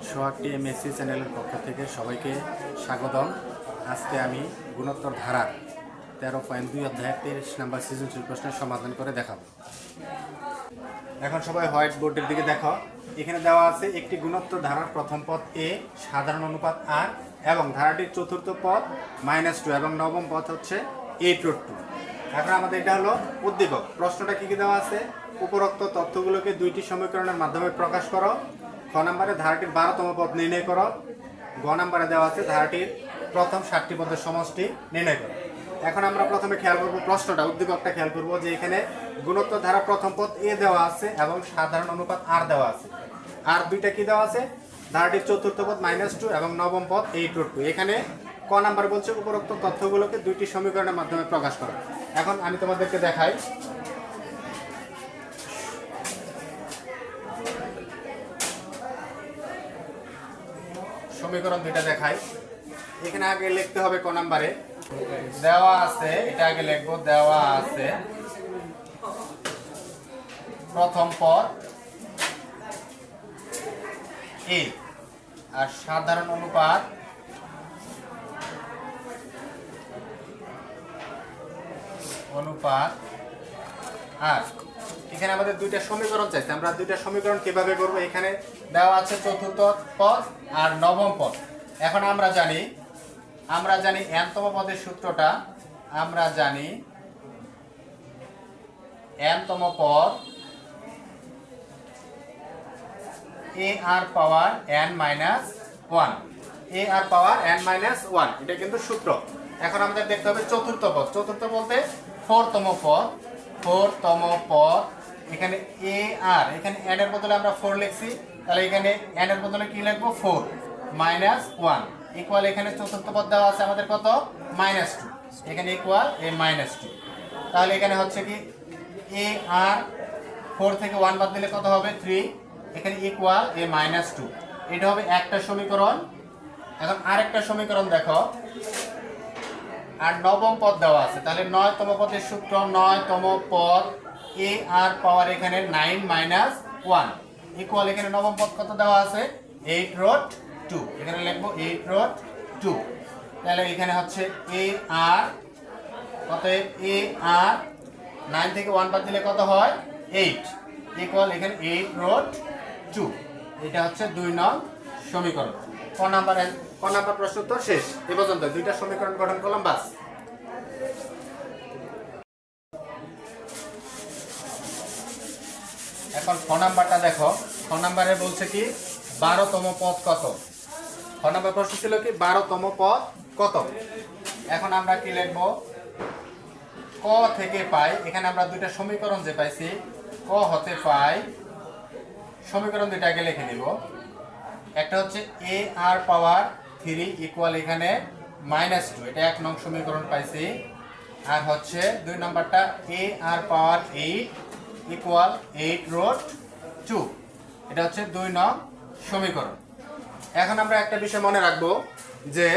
সোহাগটি MSc চ্যানেলের পক্ষ থেকে সবাইকে স্বাগতম। আজকে আমি গুণোত্তর ধারার 13.2 অধ্যায়ের 23 নম্বর সৃজনশীল প্রশ্নের সমাধান করে দেখাবো। এখন সবাই হোয়াইট বোর্ডের দিকে দেখো। এখানে দেওয়া আছে একটি গুণোত্তর ধারার প্রথম পদ এ, সাধারণ অনুপাত আর এবং ধারাটির চতুর্থ পদ -2 এবং নবম পদ হচ্ছে a√2। এখন আমাদের এটা হলো উদ্দীপক। প্রশ্নটা কি কি দেওয়া আছে? উপরোক্ত তথ্যগুলোকে দুইটি সমীকরণের মাধ্যমে প্রকাশ করো। খ নম্বরে ধারাটির 12তম পদ নির্ণয় করো। গ নম্বরে দেওয়া আছে ধারাটির প্রথম 7টি পদের সমষ্টি নির্ণয় করো। এখন আমরা প্রথমে খেয়াল করব প্রশ্নটা, উদ্দীপকটা খেয়াল করব যে এখানে গুণোত্তর ধারা প্রথম পদ এ দেওয়া আছে এবং সাধারণ অনুপাত আর দেওয়া আছে। আর দুইটা কি দেওয়া আছে? ধারাটির চতুর্থ পদ -2 এবং নবম পদ a√2। এখানে ক নাম্বার বলছে উপরোক্ত তথ্যগুলোকে দুইটি সমীকরণের মাধ্যমে প্রকাশ করো। এখন আমি তোমাদেরকে দেখাই। সমীকরণ দুইটা দেখাই। এখানে আগে লিখতে হবে ক নাম্বারে দেওয়া আছে, এটা আগে লিখবো। দেওয়া আছে প্রথম পদ এ আর সাধারণ অনুপাত আর। এখানে আমাদের দুইটা সমীকরণ চাইছে। আমরা দুইটা সমীকরণ কিভাবে করব? এখানে দেওয়া আছে চতুর্থ পদ আর নবম পদ। এখন আমরা জানি nতম পদের সূত্রটা। আমরা জানি nতম পদ a r power n-1, a r power n-1, এটা কিন্তু সূত্র। এখন আমাদের দেখতে হবে চতুর্থ পদ। চতুর্থ বলতে 4তম পদ। এখানে a r, এখানে n এর বদলে আমরা 4 লিখছি, তাহলে এখানে n এর বদলে কি লিখবো? 4 -1 ইকুয়াল, এখানে চতুর্থ পদ দেওয়া আছে আমাদের কত? -2। এখানে ইকুয়াল a -2। তাহলে এখানে হচ্ছে কি a r 4 থেকে 1 বাদ দিলে কত হবে? 3। এখানে ইকুয়াল a -2। এটা হবে একটা সমীকরণ। এখন আরেকটা সমীকরণ দেখো। আর নবম পদ দেওয়া আছে, তাহলে 9তম পদের সূত্র। 9তম পদ a r পাওয়ার এখানে 9-1 ইকুয়াল, এখানে নবম পদ কত দেওয়া আছে? 8√2। এখানে লিখবো 8√2। তাহলে এখানে হচ্ছে a r কত? a r 9 থেকে 1 বাদ দিলে কত হয়? 8 ইকুয়াল, এখানে 8√2। এটা হচ্ছে 2 নং সমীকরণ। ক নাম্বার প্রশ্ন তো শেষ। এ পর্যন্ত দুইটা সমীকরণ গঠন করলাম, বাস। এখন খ নাম্বারটা দেখো। খ নাম্বারে বলছে কি 12তম পদ কত? খ নাম্বার প্রশ্ন ছিল কি 12তম পদ কত? এখন আমরা কি লিখবো? ক থেকে পাই। এখানে আমরা দুইটা সমীকরণ যে পাইছি, ক হতে পাই, সমীকরণ দুইটা আগে লিখে নিব। একটা হচ্ছে a r পাওয়ার 3 ইকুয়াল, এখানে -2, এটা 1 নং সমীকরণ পাইছি। আর হচ্ছে 2 নম্বরটা a r পাওয়ার 8 ইকুয়াল 8√2, এটা হচ্ছে 2 নং সমীকরণ। এখন আমরা একটা বিষয় মনে রাখবো যে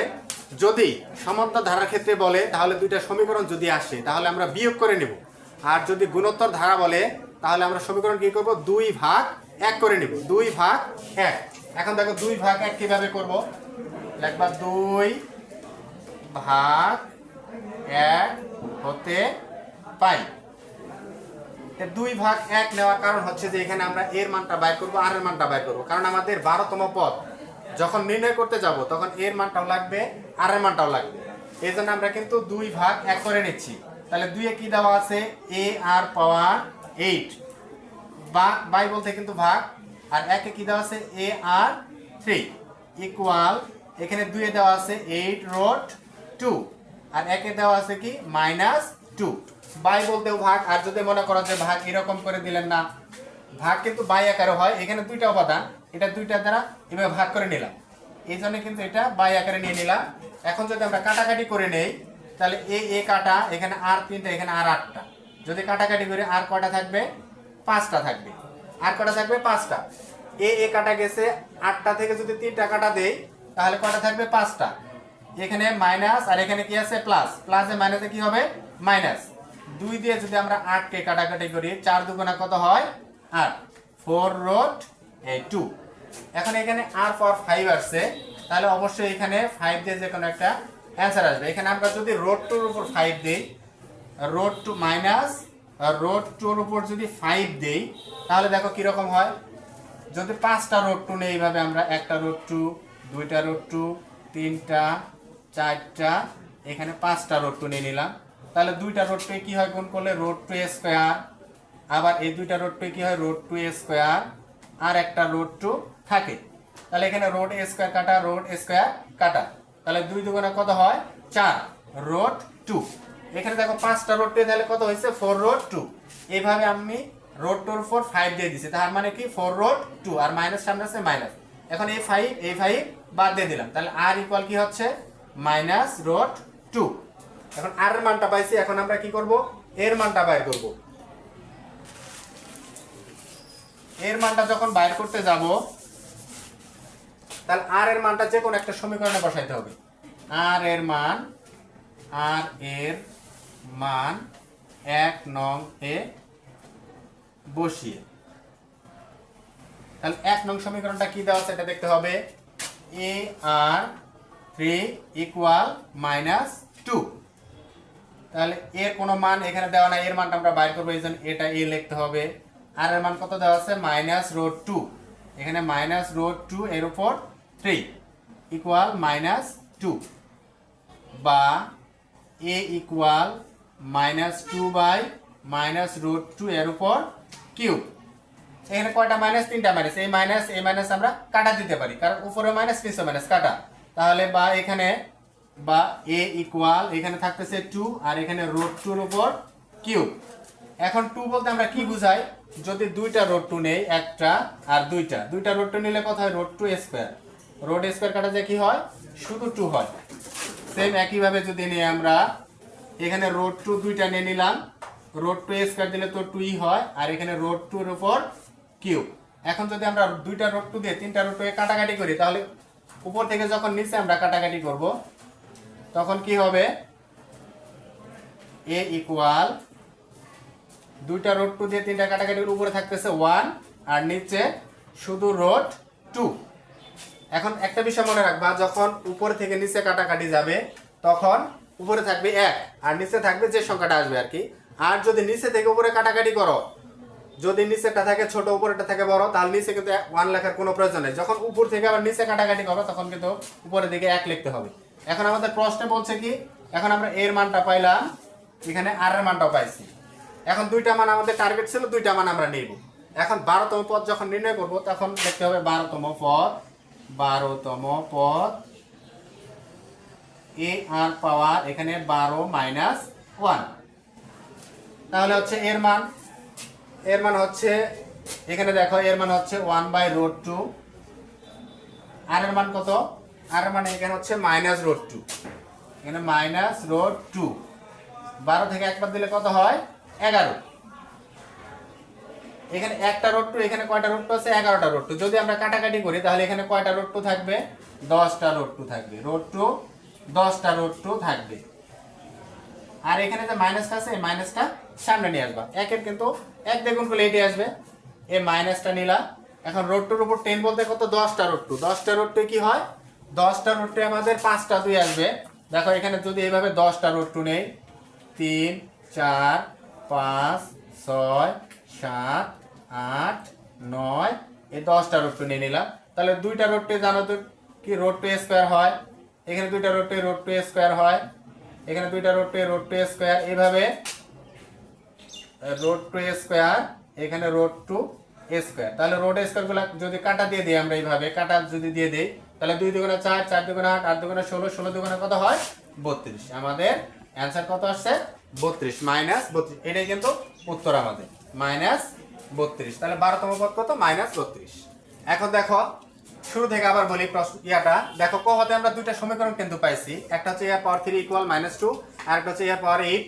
যদি সমান্তর ধারার ক্ষেত্রে বলে তাহলে দুইটা সমীকরণ যদি আসে তাহলে আমরা বিয়োগ করে নেব। আর যদি গুণোত্তর ধারা বলে তাহলে আমরা সমীকরণ কি করব? 2/1 করে নেব। 2/1। এখন দেখো 2/1 কিভাবে করব? লিখবা 2/1 হতে পাই। 2/1 নেওয়ার কারণ হচ্ছে যে এখানে আমরা এর মানটা বাইর করব, আর এর মানটা বাইর করব। কারণ আমাদের 12তম পদ যখন নির্ণয় করতে যাব তখন এর মানটাও লাগবে, আর এর মানটাও লাগবে। এই জন্য আমরা কিন্তু 2/1 করে নিচ্ছি। তাহলে 2 এ কি দেওয়া আছে? a r পাওয়ার 8, বাই বলতে কিন্তু ভাগ, আর 1 এ কি দেওয়া আছে? a r 3 ইকুয়াল, এখানে 2 এ দেওয়া আছে 8√2 আর 1 এ দেওয়া আছে কি? -2। বাই বলতেও ভাগ। আর যদি মনে করো যে ভাগ এরকম করে দিলেন না, ভাগ কিন্তু বাই আকারে হয়। এখানে দুইটা উপাদান, এটা দুইটা দ্বারা এভাবে ভাগ করে নিলাম, এই জন্য কিন্তু এটা বাই আকারে নিয়ে নিলাম। এখন যদি আমরা কাটাকাটি করে নেই তাহলে এ কাটা, এখানে আর 3টা, এখানে আর 8টা। যদি কাটাকাটি করে আর কয়টা থাকবে? 5টা থাকবে। আর কয়টা থাকবে? 5টা। এ কাটা গেছে, 8টা থেকে যদি 3টা কাটা দেই তাহলে কয়টা থাকবে? 5টা। এখানে মাইনাস আর এখানে কি আছে? প্লাস। প্লাসে মাইনাসে কি হবে? মাইনাস। 2 দিয়ে যদি আমরা 8কে কাটাকাটি করি, 4 দুগুণা কত হয়? 8। 4√2 এখন এখানে আর পাওয়ার 5 আসছে, তাহলে অবশ্যই এখানে 5 দিয়ে যে কোনো একটা অ্যান্সার আসবে। এখানে আমরা যদি রোড টুর উপর 5 দেই, রোড টু মাইনাস রোড টুর উপর যদি 5 দেই, তাহলে দেখো কিরকম হয়। যদি 5টা রোড টু নেই, এইভাবে আমরা একটা রোড টু, দুইটা রোড টু, তিনটা, চারটা, এখানে 5টা রোড টু নিয়ে নিলাম, তাহলে দুইটা রোড টু কি হয় গুণ করলে রোড টু স্কোয়ার, আবার এই দুইটা রোড টু কি হয় রোড টু স্কোয়ার, আর একটা রোড টু থাকে, তাহলে এখানে রোড স্কোয়ার কাটা, রোড স্কোয়ার কাটা, তাহলে 2 দুগুণে কত হয় 4 রোড টু। এখানে দেখো 5টা রোড টু, তাহলে কত হয়েছে 4 রোড টু। এইভাবে আমি রোড টুর উপর 5 দিয়ে দিছি, তার মানে কি 4 রোড টু, আর মাইনাস সামনে আছে মাইনাস। এখন এই 5 বাদ দিয়ে দিলাম, তাহলে আর ইকুয়াল কি হচ্ছে মাইনাস রোড টু। এখন আর এর মানটা পাইছি, এখন আমরা কি করব এর মানটা বাইর করব। এর মানটা যখন বাইর করতে যাব, তাহলে আর এর মানটা যে কোনো একটা সমীকরণে বসাইতে হবে। আর এর মান 1 নং এ বসিয়ে, তাহলে 1 নং সমীকরণটা কি দেওয়া আছে এটা দেখতে হবে। এ আর 3 ইকুয়াল মাইনাস 2, তাহলে এর কোনো মান এখানে দেওয়া নাই, এর মানটা আমরা বাইর করবো, এই জন্য এটা এ লিখতে হবে। আর এর মান কত দেওয়া আছে মাইনাস রোড টু, এখানে মাইনাস রোড টু এর উপর 3 ইকুয়াল মাইনাস 2, বা a equal minus 2 by minus root 2 এর উপর কিউব। এখানে কয়টা মাইনাস, 3টা মাইনাস, এই মাইনাস আমরা কাটা দিতে পারি, কারণ উপরে মাইনাস নিচে মাইনাস কাটা, তাহলে বা এখানে বা এ ইকুয়াল এখানে থাকতেছে 2, আর এখানে রুট 2 এর উপর কিউব। এখন 2 বলতে আমরা কি বুঝাই, যদি দুইটা রুট 2 নেই, একটা আর দুইটা রুট 2 নিলে কত হয় রুট 2 স্কয়ার, রুট স্কয়ার কাটা যায় কি হয় শুধু 2 হয়। সেম একইভাবে যদি নিয়ে আমরা এখানে রোড টু দুইটা নিয়ে নিলাম, রোড টু স্কয়ার দিলে তো 2ই হয়, আর এখানে রোড 2 এর উপর কিউব। এখন যদি আমরা দুইটা রোড টু দিয়ে 3টা রোড টু কাটাকাটি করি, তাহলে উপর থেকে যখন নিচে আমরা কাটাকাটি করব, তখন কি হবে এ ইকুয়াল দুইটা রোড টু দিয়ে 3টা কাটাকাটির উপরে থাকতেছে 1, আর নিচে শুধু রোড 2। এখন একটা বিষয় মনে রাখবা, যখন উপর থেকে নিচে কাটাকাটি যাবে, তখন উপরে থাকবে 1 আর নিচে থাকবে যে সংখ্যাটা আসবে আর কি। আর যদি নিচে থেকে উপরে কাটাকাটি করো, যদি নিচেটা থাকে ছোট উপরেটা থাকে বড়, তাহলে নিচে কিন্তু 1 লেখার কোনো প্রয়োজন নেই। যখন উপর থেকে আবার নিচে কাটাকাটি করো, তখন কিন্তু উপরের দিকে 1 লিখতে হবে। এখন আমাদের প্রশ্নে বলছে কি, এখন আমরা এর মানটা পাইলাম, এখানে আর এর মানটাও পাইছি। এখন দুইটা মান আমাদের টার্গেট ছিল, দুইটা মান আমরা নেব। এখন 12তম পদ যখন নির্ণয় করব, তখন দেখতে হবে 12তম পদ এ আর পাওয়ার এখানে 12 মাইনাস 1, তাহলে হচ্ছে এর মান হচ্ছে এখানে দেখো এর মান হচ্ছে 1 বাই রোড 2, আর এর মান কত, আর এর মান এখানে হচ্ছে মাইনাস রোড 2, এখানে মাইনাস রোড 2, 12 থেকে একবার দিলে কত হয় 11। এখানে একটা রোড টু, এখানে কয়টা রোড টু আছে 11টা রোড টু। যদি আমরা কাটাকাটি করি, তাহলে এখানে কয়টা রোড টু থাকবে 10টা রোড টু থাকবে, রোড টু 10টা রোড টু থাকবে। আর এখানে যে মাইনাসটা আছে, এই মাইনাসটা সামনে নিয়ে আসবা, একের কিন্তু 1 দিয়ে গুণ করলে এটি আসবে, এই মাইনাসটা নিলা। এখন রোড টুর উপর 10 বলতে কত 10টা রোড টু, 10টা রোড টু কি হয় 10টা রোড টু আমাদের 5টা 2 আসবে। দেখো এখানে যদি এইভাবে 10টা রোড টু নেই, 3 4 5 6 7 8 9, এই 10টা রোড টু নিয়ে নিলাম। তাহলে দুইটা রোড টু জানো তো কি রোড টু স্কয়ার হয়, এখানে দুইটা রোড টু স্কয়ার হয়, এখানে দুইটা রোড টু স্কয়ার, এইভাবে রোড টু স্কয়ার, এখানে রোড টু স্কয়ার। তাহলে রোড স্কয়ারগুলো যদি কাটা দিয়ে দিই আমরা, এইভাবে কাটা যদি দিয়ে দেই, তাহলে 2 দুগুণে 4, 4 দুগুণে 8, 8 দুগুণে 16, 16 দুগুণে কত হয় 32। আমাদের অ্যান্সার কত আসছে 32 মাইনাস 32, এটাই কিন্তু উত্তর আমাদের মাইনাস 32। তাহলে 12তম পদ কত মাইনাস 32। এখন দেখো শুরু থেকে আবার বলি প্রশ্ন দেখো ক হতে আমরা দুইটা সমীকরণ কিন্তু পাইছি, একটা হচ্ছে a পাওয়ার 3 ইকুয়াল -2, আর একটা হচ্ছে a পাওয়ার 8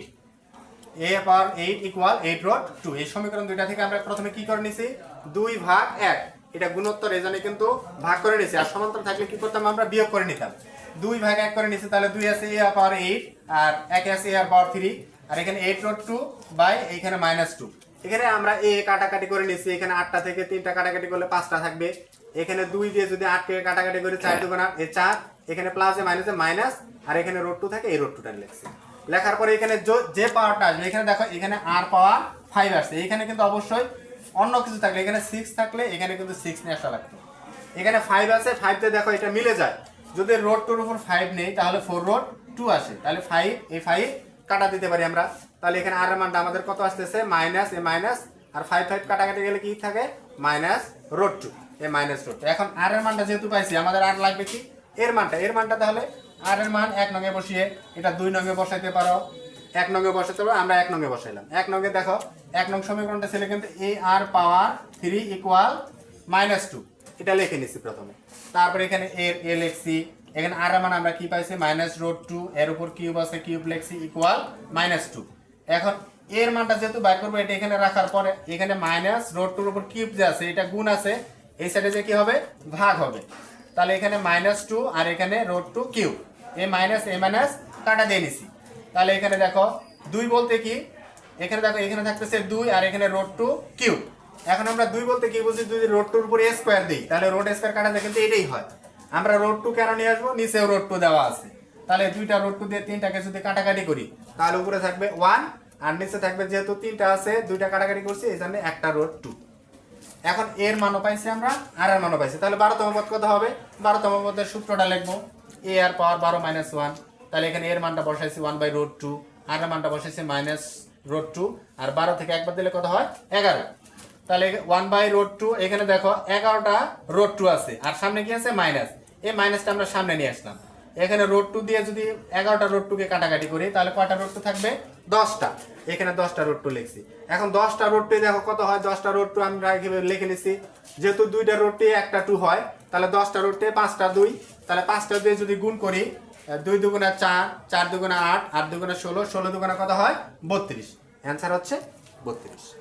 ইকুয়াল 8 রোড 2। এই সমীকরণ দুইটা থেকে আমরা প্রথমে কি করে নিছি 2/1, এটা গুণোত্তর, এজন্য কিন্তু ভাগ করে নিছি। আর সমান্তরাল থাকলে কি করতাম আমরা বিয়োগ করে নিতাম, 2/1 করে নিছি, তাহলে 2 আছে a পাওয়ার 8 আর 1 আছে a পাওয়ার 3, আর এখানে 8 রোড 2 বাই এইখানে -2। এখানে আমরা a কাটাকাটি করে নিছি, এখানে 8টা থেকে 3টা কাটাকাটি করলে 5টা থাকবে, এখানে 2 দিয়ে যদি 8 কে কাটাকাটি করে 4 দুগুণ 8 এই 4 এখানে প্লাসে মাইনাসে মাইনাস আর এখানে রুট 2 থাকে এই রুট 2টা লিখছি লেখার পরে এখানে যে পাওয়ারটা আসবে এখানে দেখো এখানে r পাওয়ার 5 আসছে এখানে কিন্তু অবশ্যই অন্য কিছু থাকলে এখানে 6 থাকলে এখানে কিন্তু 6 নিয়ে আসা লাগতো এখানে 5 আছে 5 তে দেখো এটা মিলে যায় যদি রুট 2 এর উপর 5 নেই তাহলে 4 রুট 2 আসে তাহলে 5 এই 5 কাটা দিতে পারি আমরা তাহলে এখানে r এর মানটা আমাদের কত আসতেছে মাইনাস এ মাইনাস আর 5 কাটাকাটি গেলে কি থাকে মাইনাস রুট 2 এ মাইনাস রুট 2 এখন r এর মানটা যেহেতু পাইছি আমাদের আর লাগবে কি এর মানটা তাহলে r এর মান 1 নং এ বসিয়ে এটা 2 নং এ বসাইতে পারো 1 নং এ বসাতে পারো আমরা 1 নং এ বসাইলাম 1 নং এ দেখো 1 নং সমীকরণটা ছিল কিন্তু ar পাওয়ার 3 ইকুয়াল -2 এটা লিখে নিছি প্রথমে তারপর এখানে a লিখছি এখানে r এর মান আমরা কি পাইছি -√2 এর উপর কিউব আছে কিউব লিখছি ইকুয়াল -2 এখন এর মানটা যেহেতু বাইর করব এটা এখানে রাখার পরে এখানে -√2 এর উপর কিউব যে আছে এটা গুণ আছে এই সাইডে যে কি হবে ভাগ হবে তাহলে এখানে -2 আর এখানে √2 কিউব এ মাইনাস কাটা দিয়ে নিছি তাহলে এখানে দেখো 2 বলতে কি এখানে দেখো এখানে থাকতেছে 2 আর এখানে √2 কিউব এখন আমরা 2 বলতে কি বুঝি যদি √2 এর উপর a স্কয়ার দেই তাহলে √2 কাটা যায় কিন্তু এটাই হয় আমরা √2 কেন নিয়ে আসবো নিচেও √2 দেওয়া আছে তাহলে দুইটা √2 দিয়ে তিনটাকে যদি কাটাকাটি করি তাহলে উপরে থাকবে 1 আর নিচে থাকবে যেহেতু তিনটা আছে দুইটা কাটাকাটি করছি এইজন্য একটা √2 এখন এর মানও পাইছি আমরা আর এর মানও পাইছি তাহলে 12তম পদ কত হবে 12তম পদের সূত্রটা লিখবো a এর পাওয়ার 12 - 1 তাহলে এখানে এর মানটা বসাইছি 1/√2 আর এর মানটা বসাইছি -√2 আর 12 থেকে একবার দিলে কত হয় 11 তাহলে 1/√2 এখানে দেখো 11টা √2 আছে আর সামনে কি আছে মাইনাস এই মাইনাসটা আমরা সামনে নিয়ে আসলাম এখানে √2 দিয়ে যদি 11টা √2 কে কাটাকাটি করি তাহলে কয়টা √2 থাকবে 10টা এখানে 10টা √2 লিখছি এখন 10টা √2 দেখো কত হয় 10টা √2 আমরা কিভাবে লিখে নিছি যেহেতু দুইটা √2 একটা 2 হয় তাহলে 10টা √2 5টা 2 তাহলে 5টা দিয়ে যদি গুণ করি 2 দুগুণা 4 4 দুগুণা 8 8 দুগুণা 16 16 দুগুণা কত হয় 32 অ্যানসার হচ্ছে 32